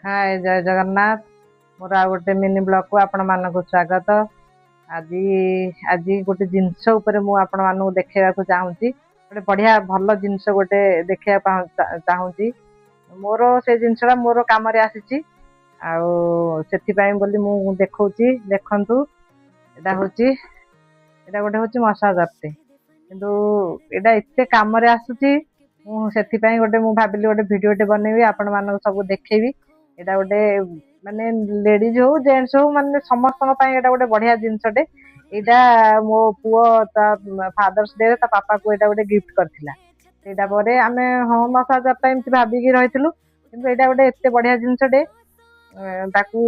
हाय जय जगन्नाथ। मोर आ गोटे mini blog को आपण मानक स्वागत। आज आज गोटे जिनस ऊपर मु आपण मानक देखा चाहूँगी। गोटे बढ़िया भल जिनस गोटे देखा चाहूँगी। मोर से जिनसा मोर कम आसी बोली मु देखौची देखंतु। एटा होची एटा गोटे होची मसाजरटे किंतु एटा एते काम आसुची से गोटे मु भाविली गोटे भिडियोटे बनैबी आपण मानक सब देखेबी। एटा गोटे माने लेडीज हो जेंट्स हो माने समस्त गोटे बढ़िया जिनसटे। यहाँ मो पुओ ता फादर्स डे ता पापा को एटा गोटे गिफ्ट करथिला। सेटा परे आमे हाँ मसाजर एमती भाविकी रहिथिलु किंतु एटा गोटे एते बढ़िया जिनसटे। ताकू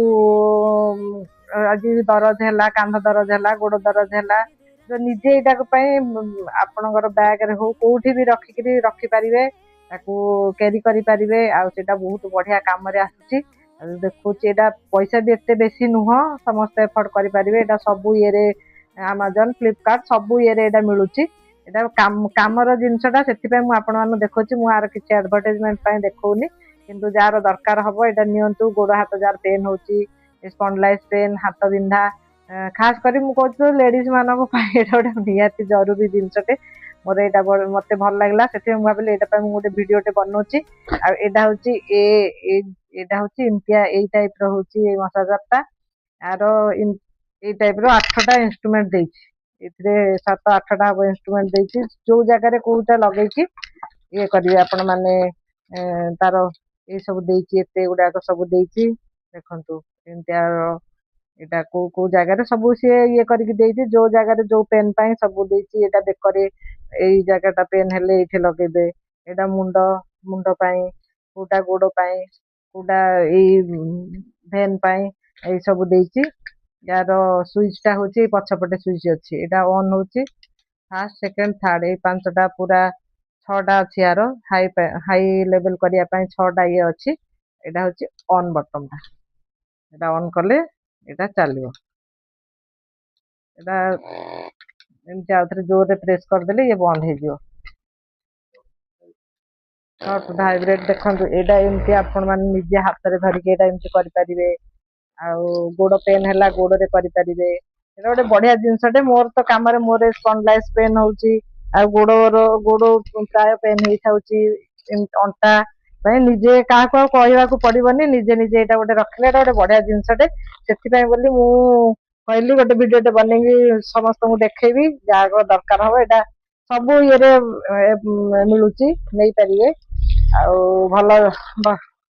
आज दरज है कांध दरज है गोड़ दरज है जो निजे यहाँ आपणकर बैग रे हो कौटी भी रखिकी रखिपारे कैरी करें आटा बहुत बढ़िया कम आसूसी। देखो पैसा भी एत बेसी नुह समस्त एफर्ट करें सब ये अमेजन फ्लिपकार्ट सब ये मिलूँ। यहाँ कमर जिनसटा से देखो मुझे किसी एडभर्टाइजमेंट देखनी किंतु जार दरकार हम यहाँ नियंतु गोड़ हाथ जार पेन हो स्पॉन्डिलाइटिस पेन हाथ बिंधा खास कर मुझे लेडीज मानक गोटे निहाती जरूरी जिनसटे। मोर यहाँ मत भल लगे से भाविली यहाँ गोटे भिडियोटे बनाऊँगी। आटा हूँ इम्तिया यही टाइप रोचे मसाजरटा यार ये टाइप रो 8टा इंस्ट्रूमेंट देती 7-8टा हम इंस्ट्रूमेंट देती जो जगह कौटा लगे ये करेंगे आपण मैंने तार ये सब देते गुड़ाक सब देती देखु इम्तिया यहाँ कौ जगह सब सी ये करके जो जगह जो पेन पाई सब देती यहाँ बेकरे यही जगहटा पेन हेले ये लगेबे यहाँ मुंड मुंड कौटा गोड़ कौटा यही भेन यही सब देती। यार सुइचटा हूँ पछपटे सुइच अच्छी यहाँ ऑन हो फास्ट सेकेंड थर्ड ये 5टा पूरा 6टा अच्छी यार हाई हाई लेवल करने 6टा ये अच्छी। यहाँ हूँ ऑन बटनटा यहाँ ऑन कले यहाँ चलो एमती आउ थे जोर प्रेस करदे ये बंद हो भाइब्रेट देखो यहाँ एमती आपण मैंने निजे हाथ में धरिकी एमती करें गोड़ पेन है गोड़े करें गोटे बढ़िया जिनसटे। मोर तो कम मोर स्पॉन्डिलाइटिस पेन हो गोड़ प्राय पेन हो अंटा निजे क्या कहवा पड़ोनी निजे निजे यहाँ गोटे रखले गोटे बढ़िया जिनसटे। से बोली मु कहली गोटे भिडियोटे बनैबी समस्त को देखेबी जहाँ दरकार हम यहाँ सब ये मिलूँ नहीं पारे भल